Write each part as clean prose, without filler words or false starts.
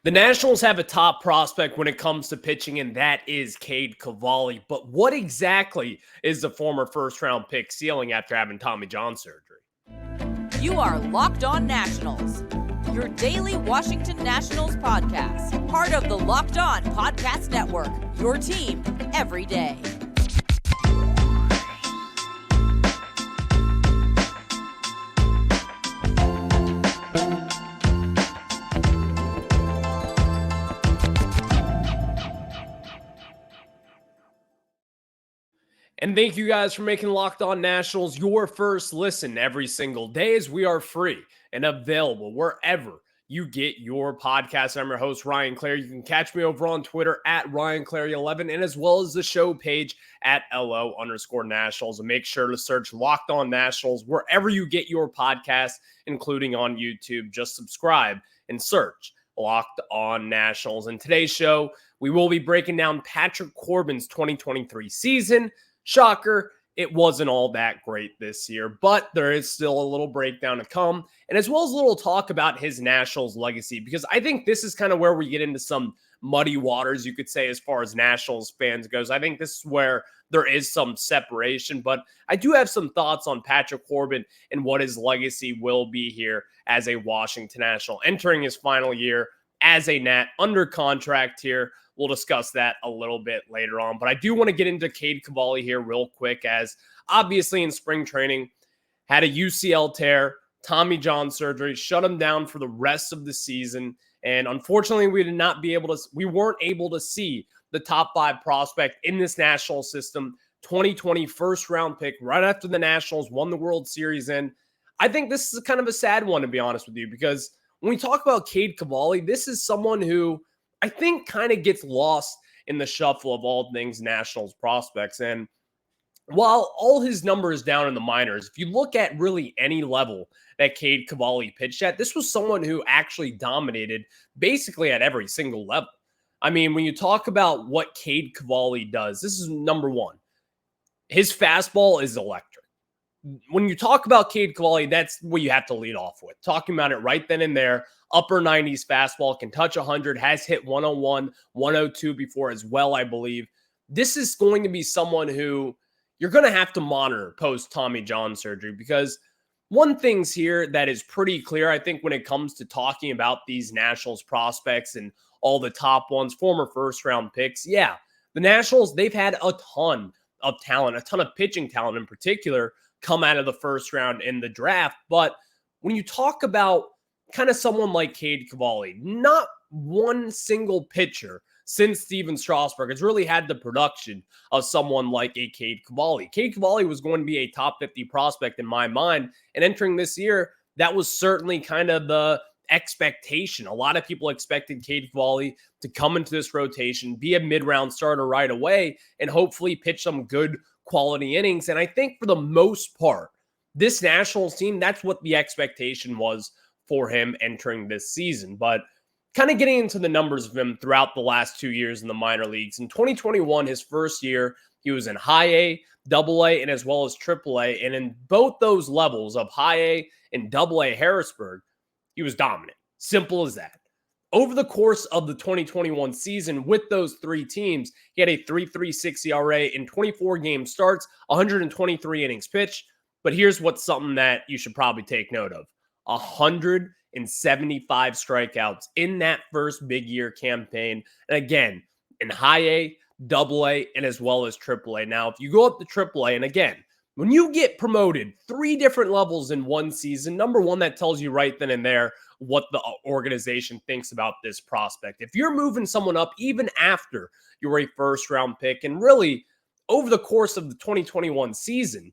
The Nationals have a top prospect when it comes to pitching, and that is Cade Cavalli. But what exactly is the former first-round pick ceiling after having Tommy John surgery? You are Locked On Nationals, your daily Washington Nationals podcast, part of the Locked On Podcast Network, your team every day. And thank you guys for making Locked On Nationals your first listen every single day, as we are free and available wherever you get your podcast. I'm your host, Ryan Clary. You can catch me over on Twitter at RyanClary11 and as well as the show page at LO_Nationals. And make sure to search Locked On Nationals wherever you get your podcast, including on YouTube. Just subscribe and search Locked On Nationals. In today's show, we will be breaking down Patrick Corbin's 2023 season. Shocker, it wasn't all that great this year, but there is still a little breakdown to come, and as well as a little talk about his Nationals legacy, because I think this is kind of where we get into some muddy waters, you could say, as far as Nationals fans goes. I think this is where there is some separation, but I do have some thoughts on Patrick Corbin and what his legacy will be here as a Washington National, entering his final year as a Nat, under contract here. We'll discuss that a little bit later on. But I do want to get into Cade Cavalli here real quick, as obviously in spring training, had a UCL tear, Tommy John surgery, shut him down for the rest of the season. And unfortunately, we weren't able to see the top 5 prospect in this national system, 2020 first round pick, right after the Nationals won the World Series. And I think this is kind of a sad one, to be honest with you, because when we talk about Cade Cavalli, this is someone who I think kind of gets lost in the shuffle of all things Nationals prospects. And while all his numbers down in the minors, if you look at really any level that Cade Cavalli pitched at, this was someone who actually dominated basically at every single level. I mean, when you talk about what Cade Cavalli does, this is number one. His fastball is electric. When you talk about Cade Cavalli, that's what you have to lead off with. Talking about it right then and there. Upper 90s fastball, can touch 100, has hit 101, 102 before as well, I believe. This is going to be someone who you're going to have to monitor post Tommy John surgery, because one thing's here that is pretty clear, I think, when it comes to talking about these Nationals prospects and all the top ones, former first-round picks. Yeah, the Nationals, they've had a ton of talent, a ton of pitching talent in particular, come out of the first round in the draft. But when you talk about kind of someone like Cade Cavalli, not one single pitcher since Steven Strasburg has really had the production of someone like a Cade Cavalli. Cade Cavalli was going to be a top 50 prospect in my mind, and entering this year, that was certainly kind of the expectation. A lot of people expected Cade Cavalli to come into this rotation, be a mid-round starter right away, and hopefully pitch some good quality innings. And I think for the most part, this Nationals team, that's what the expectation was for him entering this season. But kind of getting into the numbers of him throughout the last 2 years in the minor leagues. In 2021, his first year, he was in high A, double A, and as well as triple A. And in both those levels of high A and double A Harrisburg, he was dominant. Simple as that. Over the course of the 2021 season with those 3 teams, he had a 3.36 ERA in 24 game starts, 123 innings pitched. But here's what's something that you should probably take note of. 175 strikeouts in that first big year campaign. And again, in high A, double A, and as well as triple A. Now, if you go up to triple A, and again, when you get promoted 3 different levels in one season, number one, that tells you right then and there what the organization thinks about this prospect. If you're moving someone up even after you're a first round pick, and really over the course of the 2021 season,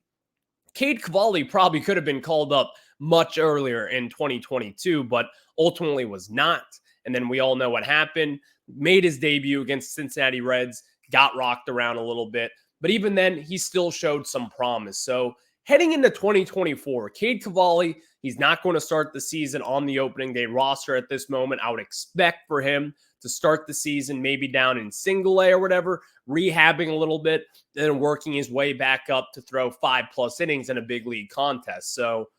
Cade Cavalli probably could have been called up much earlier in 2022, but ultimately was not. And then we all know what happened. Made his debut against Cincinnati Reds, got rocked around a little bit. But even then, he still showed some promise. So heading into 2024, Cade Cavalli, he's not going to start the season on the opening day roster at this moment. I would expect for him to start the season maybe down in single A or whatever, rehabbing a little bit, then working his way back up to throw 5+ innings in a big league contest. So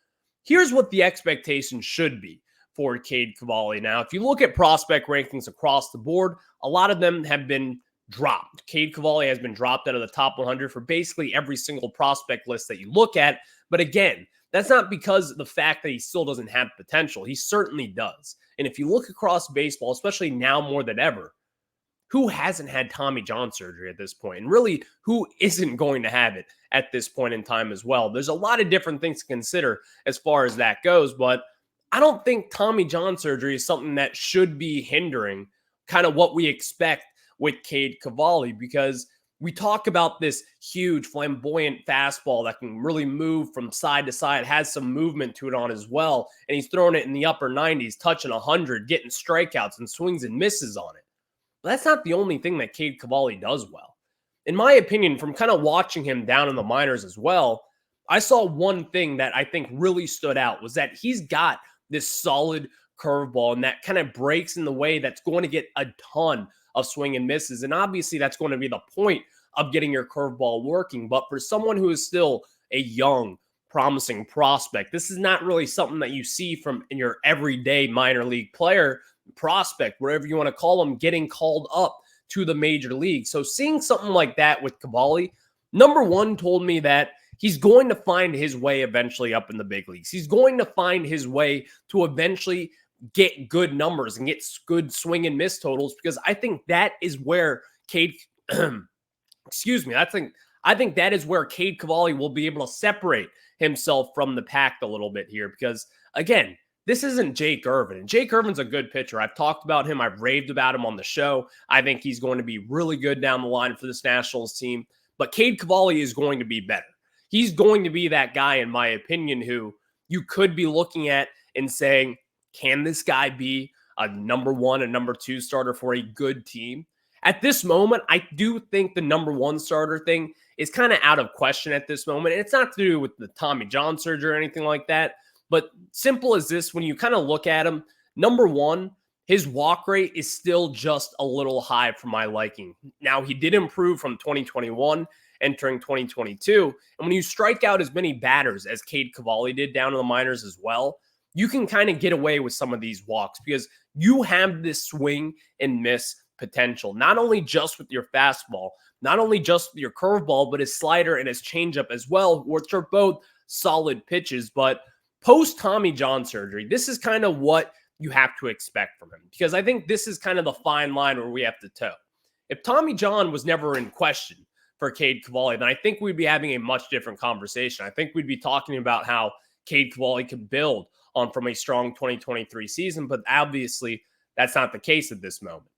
here's what the expectation should be for Cade Cavalli. Now, if you look at prospect rankings across the board, a lot of them have been dropped. Cade Cavalli has been dropped out of the top 100 for basically every single prospect list that you look at. But again, that's not because of the fact that he still doesn't have potential. He certainly does. And if you look across baseball, especially now more than ever, who hasn't had Tommy John surgery at this point? And really, who isn't going to have it at this point in time as well? There's a lot of different things to consider as far as that goes, but I don't think Tommy John surgery is something that should be hindering kind of what we expect with Cade Cavalli, because we talk about this huge flamboyant fastball that can really move from side to side, has some movement to it on as well, and he's throwing it in the upper 90s, touching 100, getting strikeouts and swings and misses on it. But that's not the only thing that Cade Cavalli does well. In my opinion, from kind of watching him down in the minors as well, I saw one thing that I think really stood out was that he's got this solid curveball, and that kind of breaks in the way that's going to get a ton of swing and misses. And obviously that's going to be the point of getting your curveball working. But for someone who is still a young, promising prospect, this is not really something that you see from in your everyday minor league player, prospect, whatever you want to call them, getting called up to the major league. So seeing something like that with Cavalli, number one, told me that he's going to find his way eventually up in the big leagues. He's going to find his way to eventually get good numbers and get good swing and miss totals, because I think that is where Cade, excuse me, I think that is where Cade Cavalli will be able to separate himself from the pack a little bit here, because again, this isn't Jake Irvin. And Jake Irvin's a good pitcher. I've talked about him. I've raved about him on the show. I think he's going to be really good down the line for this Nationals team. But Cade Cavalli is going to be better. He's going to be that guy, in my opinion, who you could be looking at and saying, can this guy be a number one, a number two starter for a good team? At this moment, I do think the number one starter thing is kind of out of question at this moment. And it's not to do with the Tommy John surgery or anything like that. But simple as this, when you kind of look at him, number one, his walk rate is still just a little high for my liking. Now, he did improve from 2021 entering 2022. And when you strike out as many batters as Cade Cavalli did down in the minors as well, you can kind of get away with some of these walks because you have this swing and miss potential, not only just with your fastball, not only just with your curveball, but his slider and his changeup as well, which are both solid pitches. But post Tommy John surgery, this is kind of what you have to expect from him, because I think this is kind of the fine line where we have to toe. If Tommy John was never in question for Cade Cavalli, then I think we'd be having a much different conversation. I think we'd be talking about how Cade Cavalli could build on from a strong 2023 season, but obviously that's not the case at this moment.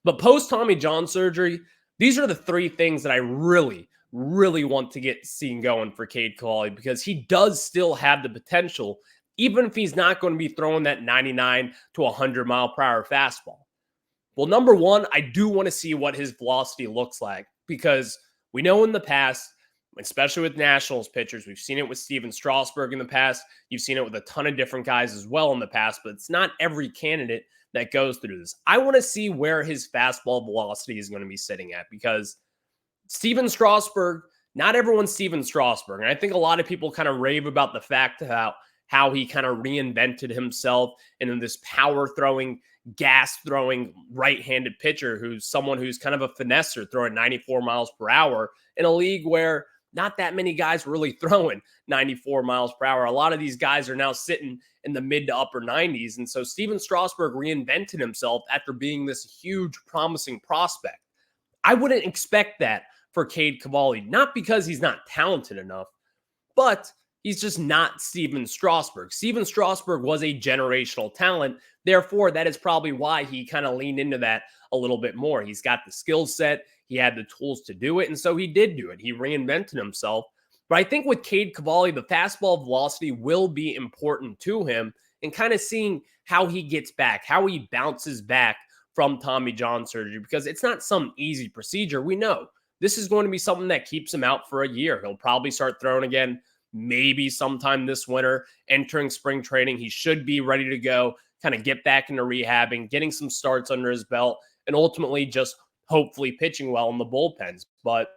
But post Tommy John surgery, these are the three things that I really want to get seen going for Cade Cavalli, because he does still have the potential, even if he's not going to be throwing that 99 to 100 mile per hour fastball. Well, number one, I do want to see what his velocity looks like, because we know in the past, especially with Nationals pitchers, we've seen it with Steven Strasburg in the past. You've seen it with a ton of different guys as well in the past, but it's not every candidate that goes through this. I want to see where his fastball velocity is going to be sitting at, because Steven Strasburg, not everyone's Steven Strasburg. And I think a lot of people kind of rave about the fact about how he kind of reinvented himself into this power throwing, gas throwing right-handed pitcher who's someone who's kind of a finesser, throwing 94 miles per hour in a league where not that many guys were really throwing 94 miles per hour. A lot of these guys are now sitting in the mid to upper 90s. And so Steven Strasburg reinvented himself after being this huge, promising prospect. I wouldn't expect that for Cade Cavalli, not because he's not talented enough, but he's just not Steven Strasburg. Steven Strasburg was a generational talent. Therefore, that is probably why he kind of leaned into that a little bit more. He's got the skill set. He had the tools to do it, and so he did do it. He reinvented himself. But I think with Cade Cavalli, the fastball velocity will be important to him, and kind of seeing how he gets back, how he bounces back from Tommy John surgery, because it's not some easy procedure. We know this is going to be something that keeps him out for a year. He'll probably start throwing again maybe sometime this winter. Entering spring training, he should be ready to go, kind of get back into rehabbing, getting some starts under his belt, and ultimately just hopefully pitching well in the bullpens. But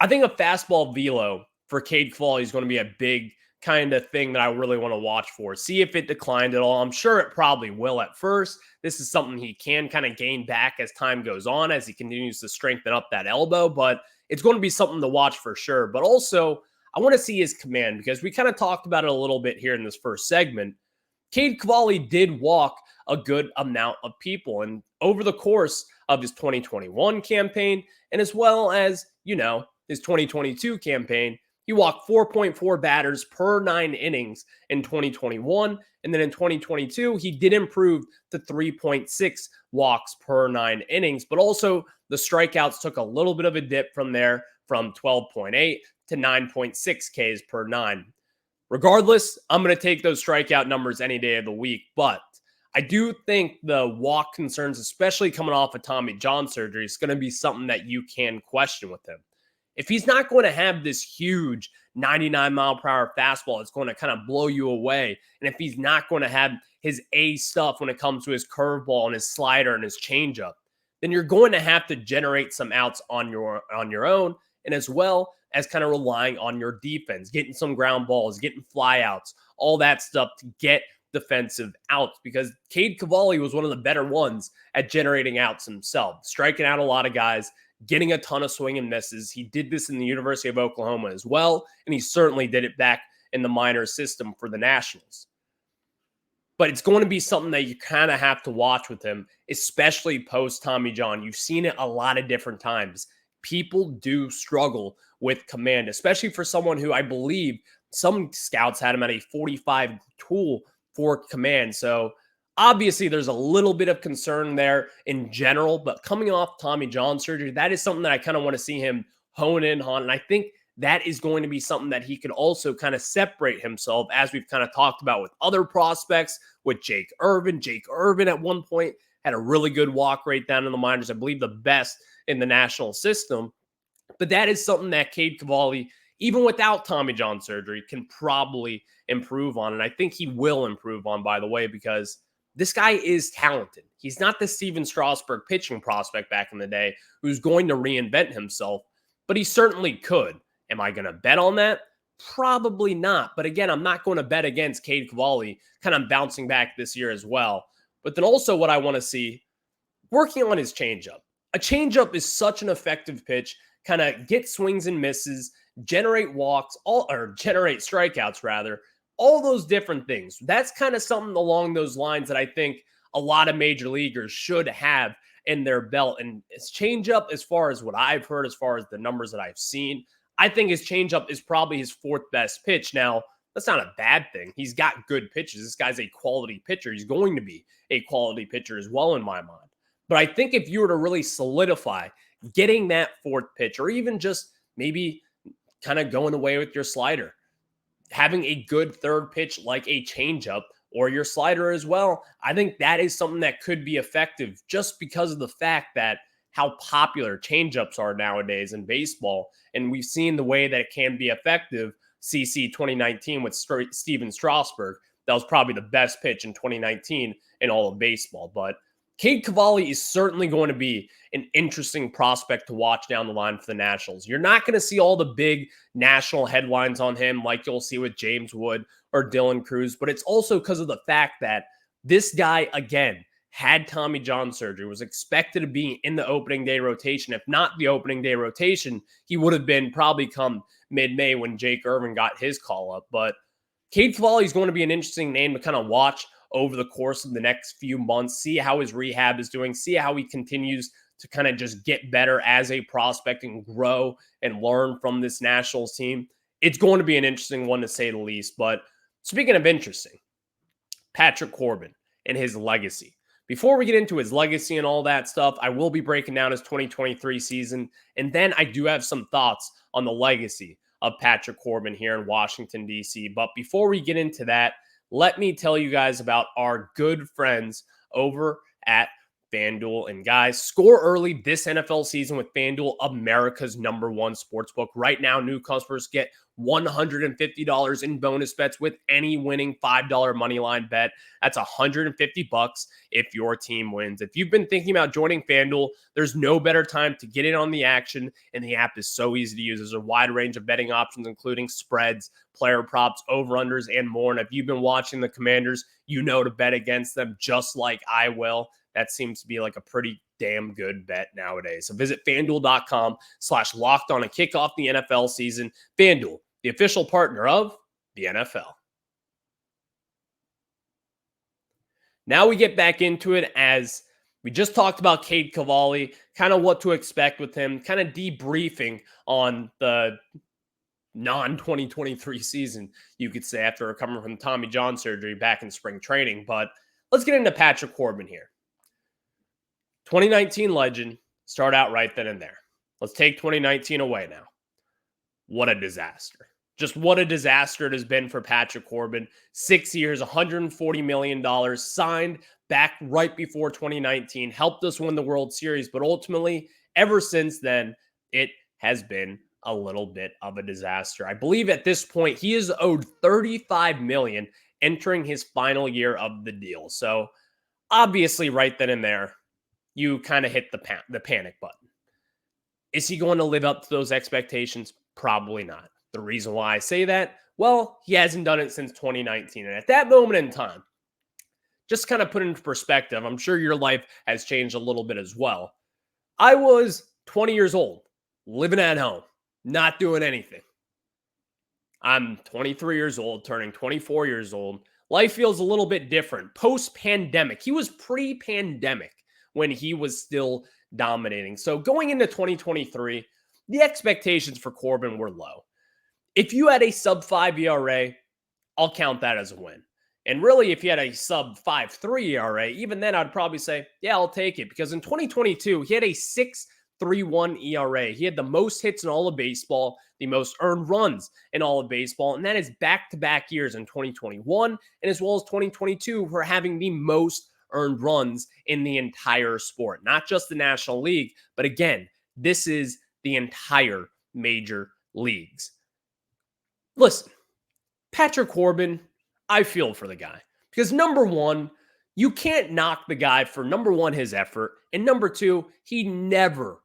I think a fastball velo for Cade Cavalli is going to be a big kind of thing that I really want to watch for. See if it declined at all. I'm sure it probably will at first. This is something he can kind of gain back as time goes on, as he continues to strengthen up that elbow, but it's going to be something to watch for sure. But also, I want to see his command, because we kind of talked about it a little bit here in this first segment. Cade Cavalli did walk a good amount of people, and over the course of his 2021 campaign, and as well as, his 2022 campaign, he walked 4.4 batters per 9 innings in 2021. And then in 2022, he did improve to 3.6 walks per 9 innings. But also the strikeouts took a little bit of a dip from there, from 12.8 to 9.6 Ks per 9. Regardless, I'm going to take those strikeout numbers any day of the week. But I do think the walk concerns, especially coming off of Tommy John surgery, is going to be something that you can question with him. If he's not going to have this huge 99-mile-per-hour fastball, it's going to kind of blow you away. And if he's not going to have his A stuff when it comes to his curveball and his slider and his changeup, then you're going to have to generate some outs on your own, and as well as kind of relying on your defense, getting some ground balls, getting flyouts, all that stuff to get defensive outs, because Cade Cavalli was one of the better ones at generating outs himself, striking out a lot of guys, getting a ton of swing and misses. He did this in the University of Oklahoma as well, and he certainly did it back in the minor system for the Nationals. But it's going to be something that you kind of have to watch with him, especially post Tommy John. You've seen it a lot of different times. People do struggle with command, especially for someone who, I believe some scouts had him at a 45 tool for command. So obviously there's a little bit of concern there in general, but coming off Tommy John surgery, that is something that I kind of want to see him hone in on. And I think that is going to be something that he could also kind of separate himself, as we've kind of talked about with other prospects, with Jake Irvin. Jake Irvin at one point had a really good walk rate down in the minors, I believe the best in the national system. But that is something that Cade Cavalli, even without Tommy John surgery, can probably improve on. And I think he will improve on, by the way, because this guy is talented. He's not the Steven Strasburg pitching prospect back in the day who's going to reinvent himself, but he certainly could. Am I going to bet on that? Probably not. But again, I'm not going to bet against Cade Cavalli kind of bouncing back this year as well. But then also what I want to see, working on his changeup. A changeup is such an effective pitch, kind of get swings and misses, generate walks, generate strikeouts rather, all those different things. That's kind of something along those lines that I think a lot of major leaguers should have in their belt. And his changeup, as far as what I've heard, as far as the numbers that I've seen, I think his changeup is probably his 4th best pitch. Now, that's not a bad thing. He's got good pitches. This guy's a quality pitcher. He's going to be a quality pitcher as well, in my mind. But I think if you were to really solidify getting that 4th pitch, or even just maybe kind of going away with your slider, having a good 3rd pitch like a changeup or your slider as well, I think that is something that could be effective, just because of the fact that how popular changeups are nowadays in baseball. And we've seen the way that it can be effective. CC 2019 with Steven Strasburg, that was probably the best pitch in 2019 in all of baseball. But Cade Cavalli is certainly going to be an interesting prospect to watch down the line for the Nationals. You're not going to see all the big national headlines on him like you'll see with James Wood or Dylan Cruz, but it's also because of the fact that this guy, again, had Tommy John surgery, was expected to be in the opening day rotation. If not the opening day rotation, he would have been probably come mid-May when Jake Irvin got his call up. But Cade Cavalli is going to be an interesting name to kind of watch over the course of the next few months, see how his rehab is doing, see how he continues to kind of just get better as a prospect and grow and learn from this Nationals team. It's going to be an interesting one, to say the least. But speaking of interesting, Patrick Corbin and his legacy. Before we get into his legacy and all that stuff, I will be breaking down his 2023 season, and then I do have some thoughts on the legacy of Patrick Corbin here in Washington, D.C. But before we get into that, let me tell you guys about our good friends over at FanDuel. And guys, score early this NFL season with FanDuel, America's #1 sportsbook. Right now, new customers get $150 in bonus bets with any winning $5 money line bet. That's $150 if your team wins. If you've been thinking about joining FanDuel, there's no better time to get in on the action, and the app is so easy to use. There's a wide range of betting options, including spreads, player props, over-unders, and more. And if you've been watching the Commanders, you know to bet against them just like I will. That seems to be like a pretty damn good bet nowadays. So visit FanDuel.com/lockedon and kick off the NFL season. FanDuel, the official partner of the NFL. Now we get back into it, as we just talked about Cade Cavalli, kind of what to expect with him, kind of debriefing on the non-2023 season, you could say, after recovering from Tommy John surgery back in spring training. But let's get into Patrick Corbin here. 2019 legend, start out right then and there. Let's take 2019 away now. What a disaster. Just what a disaster it has been for Patrick Corbin. 6 years, $140 million, signed back right before 2019, helped us win the World Series, but ultimately, ever since then, it has been a little bit of a disaster. I believe at this point, he is owed $35 million entering his final year of the deal. So obviously right then and there, you kind of hit the panic button. Is he going to live up to those expectations? Probably not. The reason why I say that, well, he hasn't done it since 2019. And at that moment in time, just kind of put into perspective, I'm sure your life has changed a little bit as well. I was 20 years old, living at home, not doing anything. I'm 23 years old, turning 24 years old. Life feels a little bit different. Post-pandemic, he was pre-pandemic when he was still dominating. So going into 2023, the expectations for Corbin were low. If you had a sub-5 ERA, I'll count that as a win. And really, if you had a sub-5.3 ERA, even then I'd probably say, yeah, I'll take it. Because in 2022, he had a 6.31 ERA. He had the most hits in all of baseball, the most earned runs in all of baseball. And that is back-to-back years in 2021 and as well as 2022 for having the most earned runs in the entire sport. Not just the National League, but again, this is the entire major leagues. Listen, Patrick Corbin, I feel for the guy. Because number one, you can't knock the guy for, number one, his effort. And number two, he never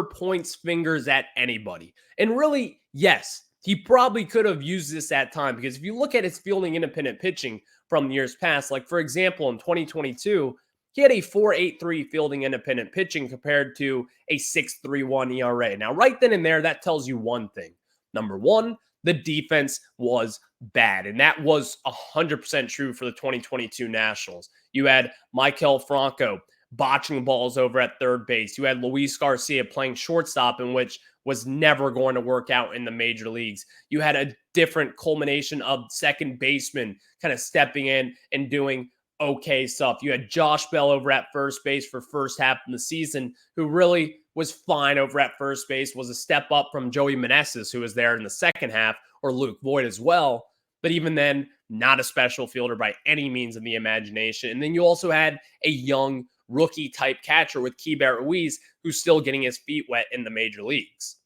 points fingers at anybody. And really, yes, he probably could have used this at time. Because if you look at his fielding independent pitching from years past, like for example, in 2022, he had a 4.83 fielding independent pitching compared to a 6.31 ERA. Now, right then and there, that tells you one thing. Number one, the defense was bad. And that was 100% true for the 2022 Nationals. You had Maikel Franco botching balls over at third base. You had Luis Garcia playing shortstop, in which was never going to work out in the major leagues. You had a different culmination of second baseman kind of stepping in and doing okay stuff. You had Josh Bell over at first base for first half of the season, who really was fine over at first base, was a step up from Joey Meneses, who was there in the second half, or Luke Voigt as well. But even then, not a special fielder by any means of the imagination. And then you also had a young rookie type catcher with Keibert Ruiz, who's still getting his feet wet in the major leagues.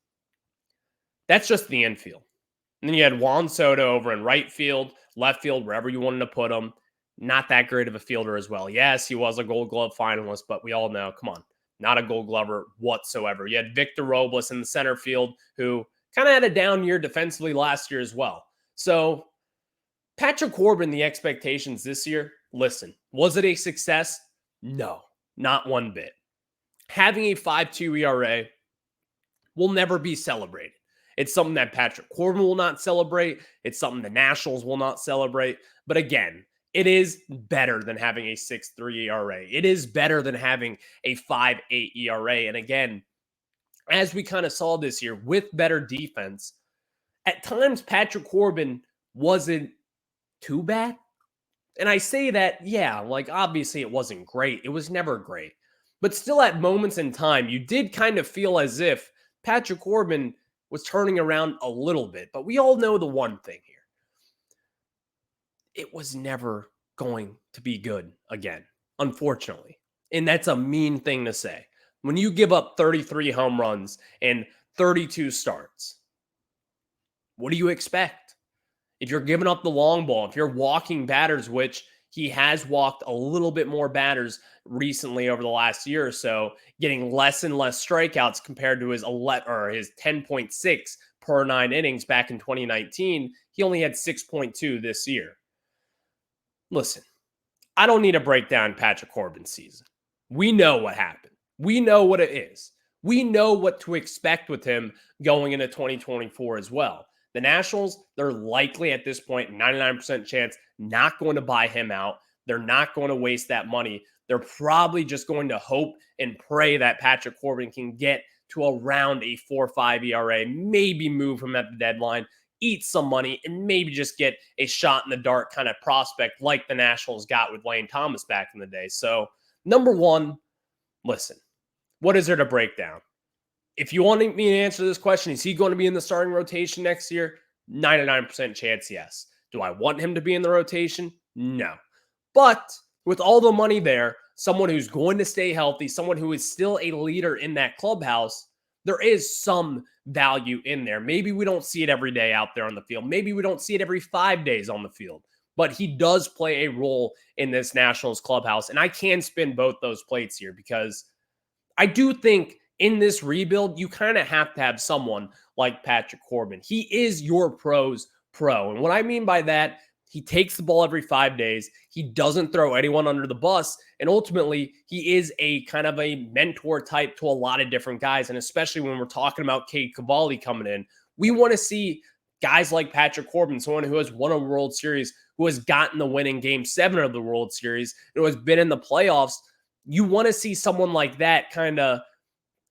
That's just the infield. And then you had Juan Soto over in right field, left field, wherever you wanted to put him. Not that great of a fielder as well. Yes, he was a Gold Glove finalist, but we all know, come on, not a Gold Glover whatsoever. You had Victor Robles in the center field, who kind of had a down year defensively last year as well. So Patrick Corbin, the expectations this year, listen, was it a success? No, not one bit. Having a 5.2 ERA will never be celebrated. It's something that Patrick Corbin will not celebrate. It's something the Nationals will not celebrate. But again, it is better than having a 6.3 ERA. It is better than having a 5.8 ERA. And again, as we kind of saw this year with better defense, at times Patrick Corbin wasn't too bad. And I say that, yeah, like obviously it wasn't great. It was never great. But still at moments in time, you did kind of feel as if Patrick Corbin was turning around a little bit. But we all know the one thing here. It was never going to be good again, unfortunately. And that's a mean thing to say. When you give up 33 home runs and 32 starts, What do you expect? If you're giving up the long ball, if you're walking batters, which he has walked a little bit more batters recently over the last year or so, getting less and less strikeouts compared to his 10.6 per 9 innings back in 2019. He only had 6.2 this year. Listen, I don't need to break down Patrick Corbin's season. We know what happened. We know what it is. We know what to expect with him going into 2024 as well. The Nationals, they're likely at this point, 99% chance, not going to buy him out. They're not going to waste that money. They're probably just going to hope and pray that Patrick Corbin can get to around a 4.5 ERA, maybe move him at the deadline, eat some money, and maybe just get a shot in the dark kind of prospect like the Nationals got with Lane Thomas back in the day. So, number one, listen, what is there to break down? If you want me to answer this question, is he going to be in the starting rotation next year? 99% chance, yes. Do I want him to be in the rotation? No. But with all the money there, someone who's going to stay healthy, someone who is still a leader in that clubhouse, there is some value in there. Maybe we don't see it every day out there on the field. Maybe we don't see it every 5 days on the field. But he does play a role in this Nationals clubhouse. And I can spin both those plates here because I do think in this rebuild, you kind of have to have someone like Patrick Corbin. He is your pro's pro. And what I mean by that, he takes the ball every 5 days. He doesn't throw anyone under the bus. And ultimately, he is a kind of a mentor type to a lot of different guys. And especially when we're talking about Cade Cavalli coming in, we want to see guys like Patrick Corbin, someone who has won a World Series, who has gotten the win in Game 7 of the World Series, who has been in the playoffs. You want to see someone like that kind of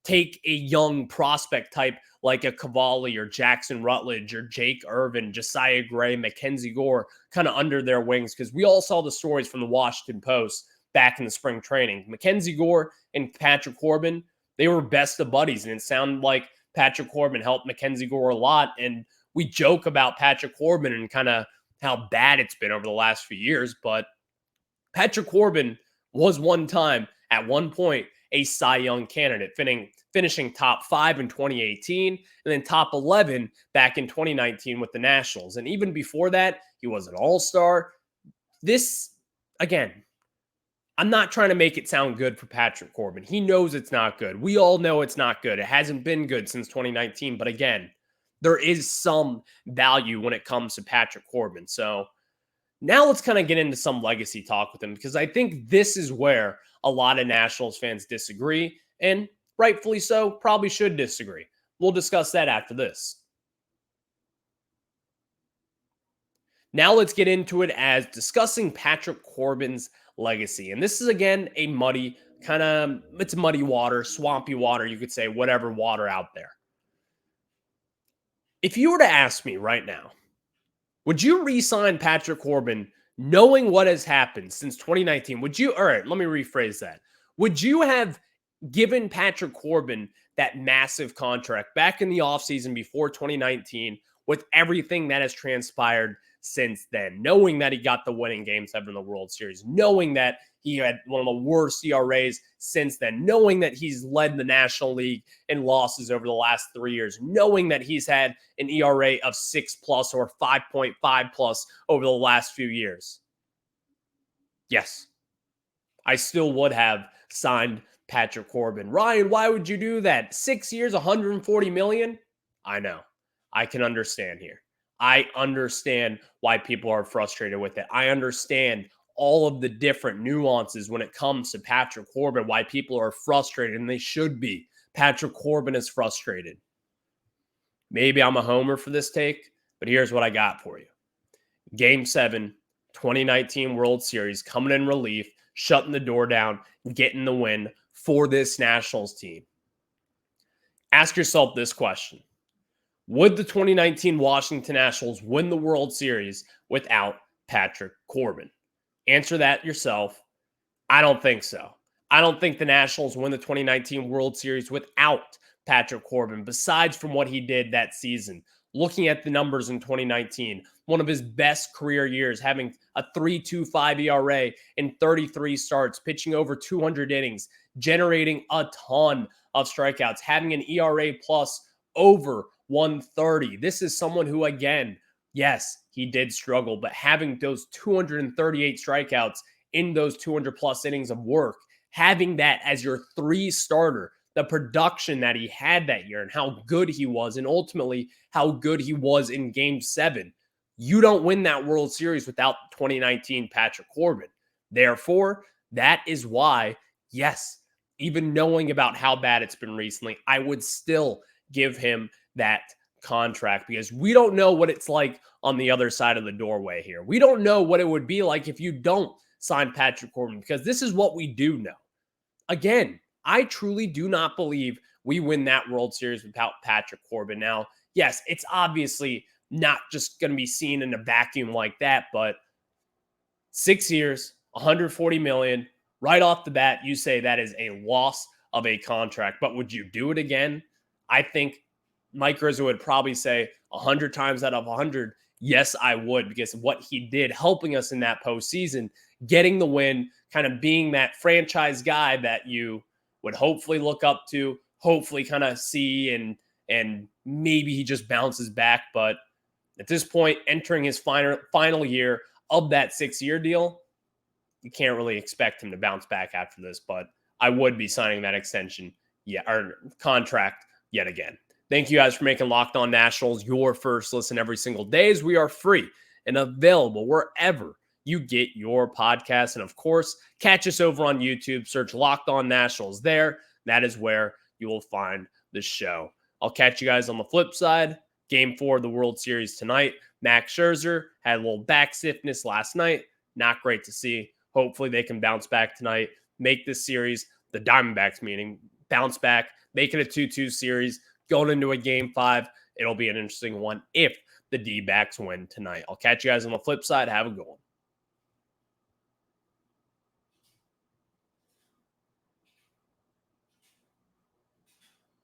take a young prospect type like a Cavalli or Jackson Rutledge or Jake Irvin, Josiah Gray, Mackenzie Gore kind of under their wings, because we all saw the stories from the Washington Post back in the spring training. Mackenzie Gore and Patrick Corbin, they were best of buddies, and it sounded like Patrick Corbin helped Mackenzie Gore a lot. And we joke about Patrick Corbin and kind of how bad it's been over the last few years, but Patrick Corbin was one time, at one point, a Cy Young candidate, finishing top 5 in 2018 and then top 11 back in 2019 with the Nationals. And even before that, he was an all-star. This, again, I'm not trying to make it sound good for Patrick Corbin. He knows it's not good. We all know it's not good. It hasn't been good since 2019. But again, there is some value when it comes to Patrick Corbin. So now let's kind of get into some legacy talk with him, because I think this is where a lot of Nationals fans disagree, and rightfully so, probably should disagree. We'll discuss that after this. Now let's get into it as discussing Patrick Corbin's legacy. And this is, again, a muddy it's muddy water, swampy water, you could say, whatever water out there. If you were to ask me right now, would you re-sign Patrick Corbin knowing what has happened since 2019? All right, let me rephrase that. Would you have given Patrick Corbin that massive contract back in the offseason before 2019 with everything that has transpired since then, knowing that he got the winning Game 7 of the World Series, knowing that he had one of the worst ERAs since then, knowing that he's led the National League in losses over the last 3 years, knowing that he's had an ERA of 6+ or 5.5+ over the last few years? Yes, I still would have signed Patrick Corbin. Ryan, why would you do that? 6 years, $140 million? I know. I can understand here. I understand why people are frustrated with it. I understand all of the different nuances when it comes to Patrick Corbin, why people are frustrated, and they should be. Patrick Corbin is frustrated. Maybe I'm a homer for this take, but here's what I got for you. Game 7, 2019 World Series, coming in relief, shutting the door down, getting the win for this Nationals team. Ask yourself this question. Would the 2019 Washington Nationals win the World Series without Patrick Corbin? Answer that yourself. I don't think so. I don't think the Nationals win the 2019 World Series without Patrick Corbin, besides from what he did that season. Looking at the numbers in 2019, one of his best career years, having a 3.25 ERA in 33 starts, pitching over 200 innings, generating a ton of strikeouts, having an ERA plus over 130. This is someone who, again, yes, he did struggle, but having those 238 strikeouts in those 200 plus innings of work, having that as your 3 starter, the production that he had that year and how good he was, and ultimately how good he was in Game 7, you don't win that World Series without 2019 Patrick Corbin. Therefore, that is why, yes, even knowing about how bad it's been recently, I would still give him that contract, because we don't know what it's like on the other side of the doorway here. We don't know what it would be like if you don't sign Patrick Corbin, because this is what we do know. Again, I truly do not believe we win that World Series without Patrick Corbin. Now, yes, it's obviously not just going to be seen in a vacuum like that, but 6 years, $140 million, right off the bat, you say that is a loss of a contract. But would you do it again? I think Mike Rizzo would probably say 100 times out of 100, yes, I would, because of what he did, helping us in that postseason, getting the win, kind of being that franchise guy that you would hopefully look up to, hopefully kind of see, and maybe he just bounces back. But at this point, entering his final year of that 6-year deal, you can't really expect him to bounce back after this. But I would be signing that extension, or contract yet again. Thank you guys for making Locked On Nationals your first listen every single day, as we are free and available wherever you get your podcasts. And of course, catch us over on YouTube. Search Locked On Nationals there. That is where you will find the show. I'll catch you guys on the flip side. Game 4 of the World Series tonight. Max Scherzer had a little back stiffness last night. Not great to see. Hopefully they can bounce back tonight, make this series, the Diamondbacks meaning, bounce back, make it a 2-2 series. Going into a Game 5, it'll be an interesting one if the D-backs win tonight. I'll catch you guys on the flip side. Have a good one.